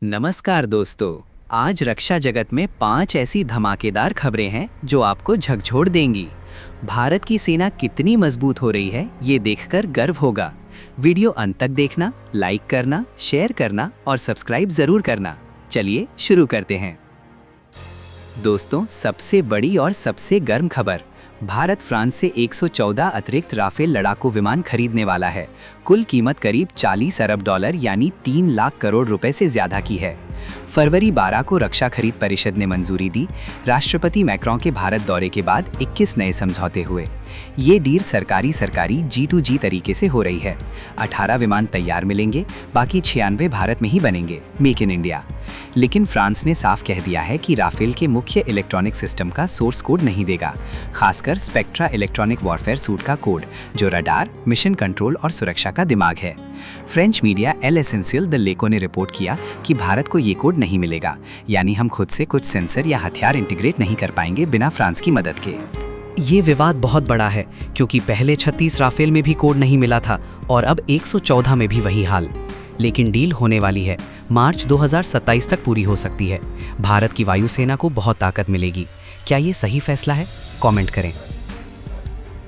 नमस्कार दोस्तों। आज रक्षा जगत में 5 ऐसी धमाकेदार खबरें हैं जो आपको झकझोर देंगी। भारत की सेना कितनी मजबूत हो रही है ये देखकर गर्व होगा। वीडियो अंत तक देखना, लाइक करना, शेयर करना और सब्सक्राइब जरूर करना। चलिए शुरू करते हैं। दोस्तों, सबसे बड़ी और सबसे गर्म खबर, भारत फ्रांस से 114 अतिरिक्त राफेल लड़ाकू विमान खरीदने वाला है। कुल कीमत करीब 40 अरब डॉलर यानी 3 लाख करोड़ रुपए से ज्यादा की है। फरवरी 12 को रक्षा खरीद परिषद ने मंजूरी दी। राष्ट्रपति मैक्रों के भारत दौरे के बाद 21 नए समझौते हुए। ये डील सरकारी G2G तरीके से हो रही है। 18 विमान तैयार मिलेंगे, बाकी 96 भारत में ही बनेंगे, मेक इन इंडिया। लेकिन फ्रांस ने साफ कह दिया है कि राफेल के मुख्य इलेक्ट्रॉनिक सिस्टम का सोर्स कोड नहीं देगा, खासकर स्पेक्ट्रा इलेक्ट्रॉनिक वॉरफेयर सूट का कोड, जो रडार, मिशन कंट्रोल और सुरक्षा का दिमाग है। फ्रेंच मीडिया एल एसेंशियल द लेको ने रिपोर्ट किया कि भारत को ये कोड नहीं मिलेगा, यानी हम खुद से कुछ सेंसर या हथियार इंटीग्रेट नहीं कर पाएंगे बिना फ्रांस की मदद के। ये विवाद बहुत बड़ा है क्योंकि पहले 36 राफेल में भी कोड नहीं मिला था और अब 114 में भी वही हाल। लेकिन डील होने वाली है, मार्च 2027 तक पूरी हो सकती है। भारत की वायुसेना को बहुत ताकत मिलेगी। क्या ये सही फैसला है? कमेंट करें।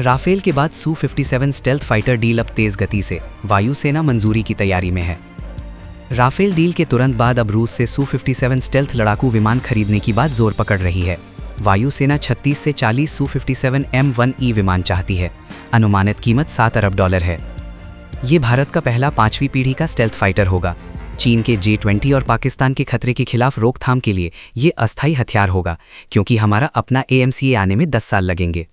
राफेल के बाद Su-57 स्टेल्थ फाइटर डील अब तेज गति से वायुसेना मंजूरी की तैयारी में है। राफेल डील के तुरंत बाद अब रूस से Su-57 स्टेल्थ लड़ाकू विमान खरीदने की बात जोर पकड़ रही है। वायुसेना 36 से 40 Su-57 M1E विमान चाहती है। अनुमानित कीमत 7 अरब डॉलर है। ये भारत का पहला 5वीं पीढ़ी का स्टेल्थ फाइटर होगा। चीन के J-20 और पाकिस्तान के खतरे के खिलाफ रोकथाम के लिए ये अस्थायी हथियार होगा, क्योंकि हमारा अपना AMCA आने में 10 साल लगेंगे।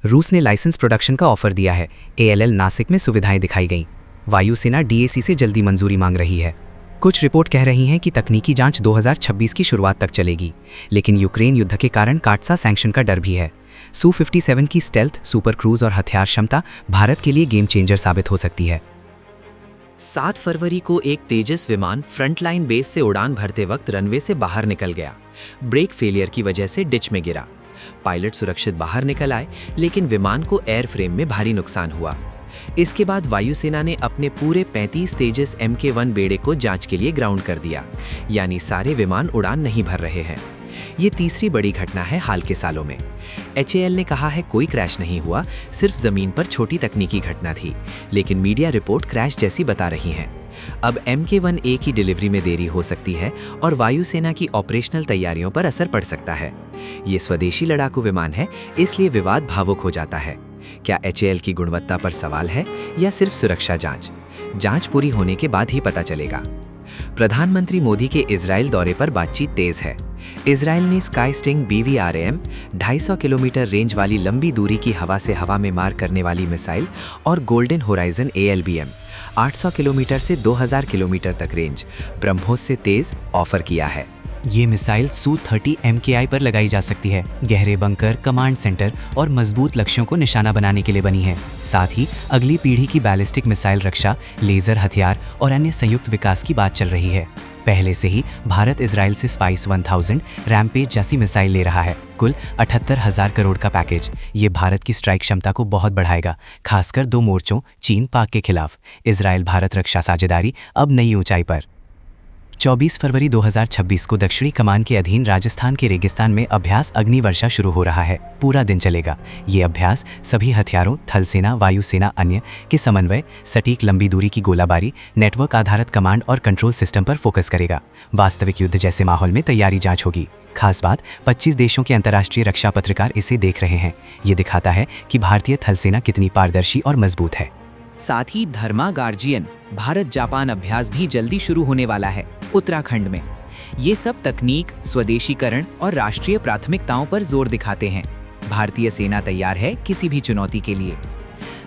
रूस ने लाइसेंस प्रोडक्शन का ऑफर दिया है। ALL नासिक में सुविधाएं दिखाई गईं। वायुसेना DAC से जल्दी मंजूरी मांग रही है। कुछ रिपोर्ट कह रही हैं कि तकनीकी जांच 2026 की शुरुआत तक चलेगी, लेकिन यूक्रेन युद्ध के कारण काटसा सैंक्शन का डर भी है। Su-57 की स्टेल्थ, सुपर क्रूज और हथियार क्षमता भारत के लिए गेम चेंजर साबित हो सकती है। 7 फरवरी को एक तेजस विमान फ्रंटलाइन बेस से उड़ान भरते वक्त रनवे से बाहर निकल गया। ब्रेक फेलियर की वजह से डिच में गिरा। पायलट सुरक्षित बाहर निकल आए, लेकिन विमान को एयरफ्रेम में भारी नुकसान हुआ। इसके बाद वायुसेना ने अपने पूरे 35 तेजस Mk1 बेड़े को जांच के लिए ग्राउंड कर दिया, यानी सारे विमान उड़ान नहीं भर रहे हैं। ये तीसरी बड़ी घटना है हाल के सालों में। HAL ने कहा है कोई क्रैश नहीं हुआ, सिर्फ जमीन पर छोटी तकनीकी घटना थी, लेकिन मीडिया रिपोर्ट क्रैश जैसी बता रही हैं। अब Mk1A की डिलीवरी में देरी हो सकती है और वायुसेना की ऑपरेशनल तैयारियों पर असर पड़ सकता है। ये स्वदेशी लड़ाकू विमान है, इसलिए विवाद भावुक हो जाता है। क्या HAL की गुणवत्ता पर सवाल है या सिर्फ सुरक्षा जांच? जांच पूरी होने के बाद ही पता चलेगा। प्रधानमंत्री मोदी के इजराइल दौरे पर बातचीत तेज है। इजराइल ने स्काईस्टिंग BVRAM 250 किलोमीटर रेंज वाली लंबी दूरी की हवा से हवा में मार करने वाली मिसाइल और गोल्डन होराइजन ALBM 800 किलोमीटर से 2000 किलोमीटर तक रेंज, ब्रह्मोस से तेज ऑफर किया है। ये मिसाइल Su-30 MKI पर लगाई जा सकती है। गहरे बंकर, कमांड सेंटर और मजबूत लक्ष्यों को निशाना बनाने के लिए बनी है। साथ ही अगली पीढ़ी की बैलिस्टिक मिसाइल रक्षा, लेजर हथियार और अन्य संयुक्त विकास की बात चल रही है। पहले से ही भारत इजराइल से स्पाइस 1000 रैम्पेज जैसी मिसाइल ले रहा है। कुल 78,000 करोड़ का पैकेज ये भारत की स्ट्राइक क्षमता को बहुत बढ़ाएगा, खासकर 2 मोर्चों चीन पाक के खिलाफ। इजराइल भारत रक्षा साझेदारी अब नई ऊंचाई पर। 24 फरवरी 2026 को दक्षिणी कमान के अधीन राजस्थान के रेगिस्तान में अभ्यास अग्निवर्षा शुरू हो रहा है। पूरा दिन चलेगा। ये अभ्यास सभी हथियारों, थल सेना, वायुसेना अन्य के समन्वय, सटीक लंबी दूरी की गोलाबारी, नेटवर्क आधारित कमांड और कंट्रोल सिस्टम पर फोकस करेगा। वास्तविक युद्ध जैसे माहौल में तैयारी जांच होगी। खास बात, 25 देशों के अंतर्राष्ट्रीय रक्षा पत्रकार इसे देख रहे हैं। ये दिखाता है कि भारतीय थल सेना कितनी पारदर्शी और मजबूत है। साथ ही धर्मा गार्जियन भारत जापान अभ्यास भी जल्दी शुरू होने वाला है उत्तराखंड में। ये सब तकनीक, स्वदेशीकरण और राष्ट्रीय प्राथमिकताओं पर जोर दिखाते हैं। भारतीय सेना तैयार है किसी भी चुनौती के लिए।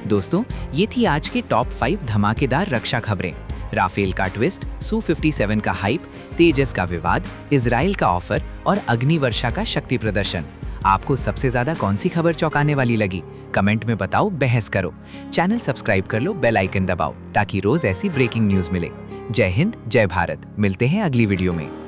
दोस्तों, ये थी आज के टॉप 5 धमाकेदार रक्षा खबरें। राफेल का ट्विस्ट, Su-57 का हाइप, तेजस का विवाद, इजराइल का ऑफर और अग्निवर्षा का शक्ति प्रदर्शन। आपको सबसे ज्यादा कौन सी खबर चौंकाने वाली लगी? कमेंट में बताओ, बहस करो। चैनल सब्सक्राइब कर लो, बेल आइकन दबाओ ताकि रोज ऐसी ब्रेकिंग न्यूज मिले। जय हिंद, जय भारत। मिलते हैं अगली वीडियो में।